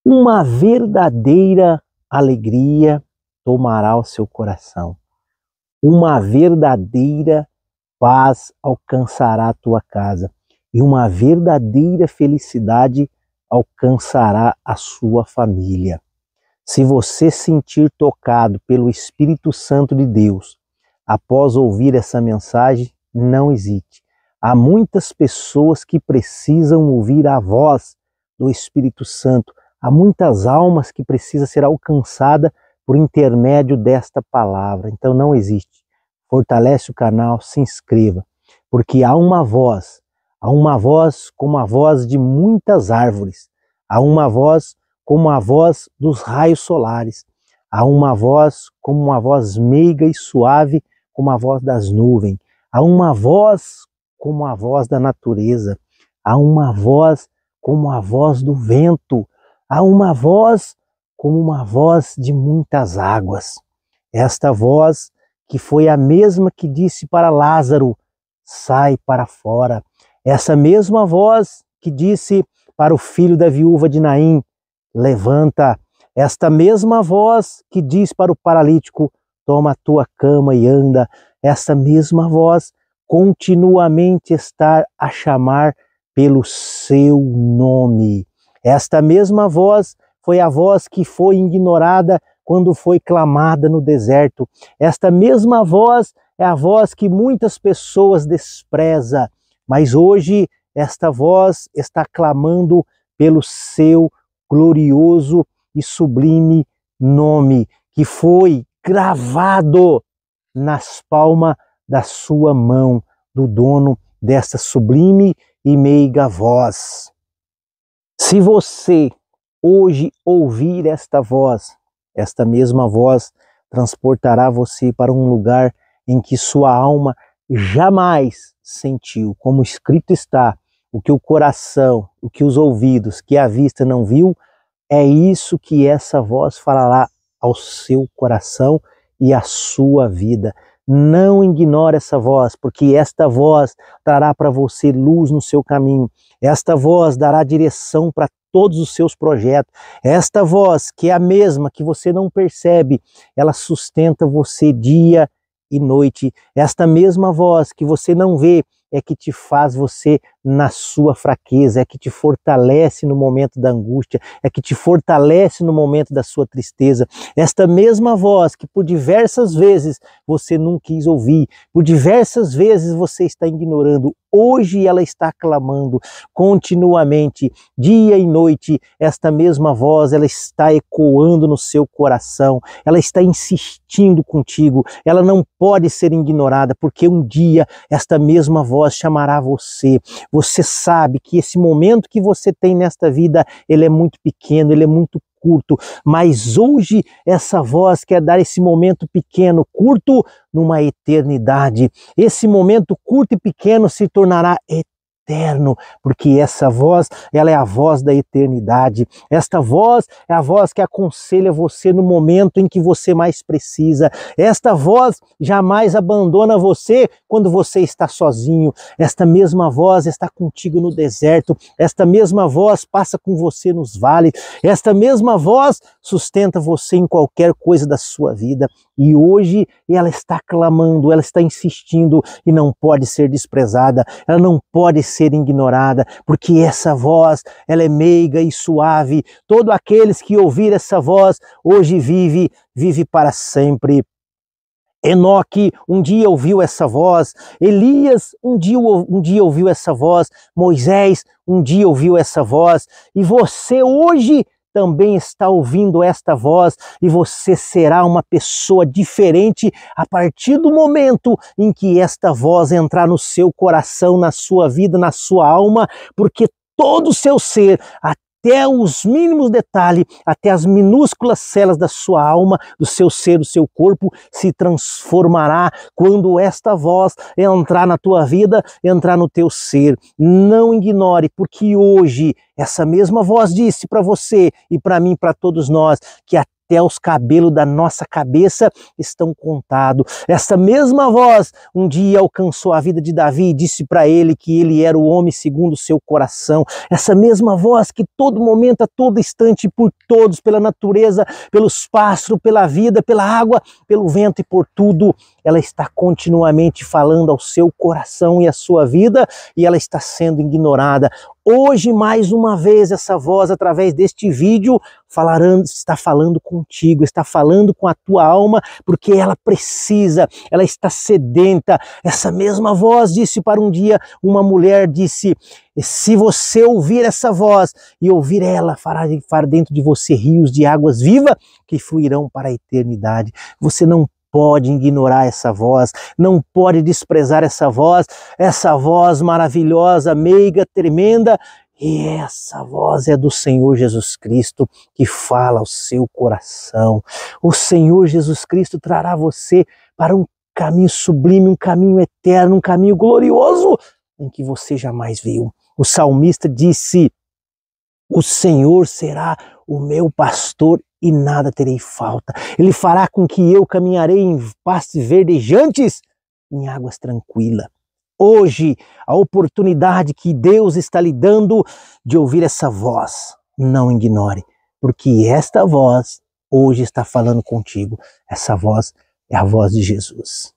Uma verdadeira alegria tomará o seu coração. Uma verdadeira paz alcançará a tua casa. E uma verdadeira felicidade alcançará a sua família. Se você sentir tocado pelo Espírito Santo de Deus, após ouvir essa mensagem, não hesite. Há muitas pessoas que precisam ouvir a voz do Espírito Santo. Há muitas almas que precisam ser alcançadas por intermédio desta palavra. Então não hesite. Fortalece o canal, se inscreva, porque há uma voz como a voz de muitas árvores. Há uma voz como a voz dos raios solares. Há uma voz como uma voz meiga e suave, como a voz das nuvens. Há uma voz como a voz da natureza. Há uma voz como a voz do vento. Há uma voz como uma voz de muitas águas. Esta voz que foi a mesma que disse para Lázaro, sai para fora. Essa mesma voz que disse para o filho da viúva de Naim, levanta. Esta mesma voz que diz para o paralítico, toma a tua cama e anda. Esta mesma voz continuamente está a chamar pelo seu nome. Esta mesma voz foi a voz que foi ignorada quando foi clamada no deserto. Esta mesma voz é a voz que muitas pessoas desprezam, mas hoje esta voz está clamando pelo seu glorioso e sublime nome, que foi gravado nas palmas da sua mão, do dono desta sublime e meiga voz. Se você hoje ouvir esta voz, esta mesma voz transportará você para um lugar em que sua alma jamais sentiu, como escrito está, o que o coração, o que os ouvidos, que a vista não viu, é isso que essa voz falará ao seu coração e à sua vida. Não ignore essa voz, porque esta voz trará para você luz no seu caminho. Esta voz dará direção para todos os seus projetos. Esta voz, que é a mesma que você não percebe, ela sustenta você dia e noite. Esta mesma voz que você não vê é que te faz você na sua fraqueza, é que te fortalece no momento da angústia, é que te fortalece no momento da sua tristeza. Esta mesma voz que por diversas vezes você não quis ouvir, por diversas vezes você está ignorando, hoje ela está clamando continuamente, dia e noite. Esta mesma voz, ela está ecoando no seu coração, ela está insistindo contigo, ela não pode ser ignorada, porque um dia esta mesma voz chamará você. Você sabe que esse momento que você tem nesta vida, ele é muito pequeno, ele é muito curto, mas hoje essa voz quer dar esse momento pequeno, curto, numa eternidade. Esse momento curto e pequeno se tornará eterno, porque essa voz, ela é a voz da eternidade. Esta voz é a voz que aconselha você no momento em que você mais precisa. Esta voz jamais abandona você quando você está sozinho. Esta mesma voz está contigo no deserto. Esta mesma voz passa com você nos vales. Esta mesma voz sustenta você em qualquer coisa da sua vida. E hoje ela está clamando, ela está insistindo e não pode ser desprezada. Ela não pode ser ignorada, porque essa voz, ela é meiga e suave. Todos aqueles que ouvir essa voz hoje vive para sempre. Enoque um dia ouviu essa voz, Elias um dia ouviu essa voz, Moisés um dia ouviu essa voz, e você hoje também está ouvindo esta voz, e você será uma pessoa diferente a partir do momento em que esta voz entrar no seu coração, na sua vida, na sua alma, porque todo o seu ser, até os mínimos detalhes, até as minúsculas células da sua alma, do seu ser, do seu corpo, se transformará quando esta voz entrar na tua vida, entrar no teu ser. Não ignore, porque hoje essa mesma voz disse para você e para mim, para todos nós, que até até os cabelos da nossa cabeça estão contados. Essa mesma voz um dia alcançou a vida de Davi e disse para ele que ele era o homem segundo o seu coração. Essa mesma voz que todo momento, a todo instante, por todos, pela natureza, pelos pássaros, pela vida, pela água, pelo vento e por tudo, ela está continuamente falando ao seu coração e à sua vida, e ela está sendo ignorada. Hoje, mais uma vez, essa voz, através deste vídeo, está falando contigo, está falando com a tua alma, porque ela precisa, ela está sedenta. Essa mesma voz disse para um dia, uma mulher disse, se você ouvir essa voz e ouvir ela, fará dentro de você rios de águas vivas que fluirão para a eternidade. Você não pode ignorar essa voz, não pode desprezar essa voz maravilhosa, meiga, tremenda, e essa voz é do Senhor Jesus Cristo que fala ao seu coração. O Senhor Jesus Cristo trará você para um caminho sublime, um caminho eterno, um caminho glorioso em que você jamais viu. O salmista disse, o Senhor será o meu pastor e nada terei falta. Ele fará com que eu caminharei em pastos verdejantes, em águas tranquilas. Hoje, a oportunidade que Deus está lhe dando de ouvir essa voz, não ignore, porque esta voz hoje está falando contigo. Essa voz é a voz de Jesus.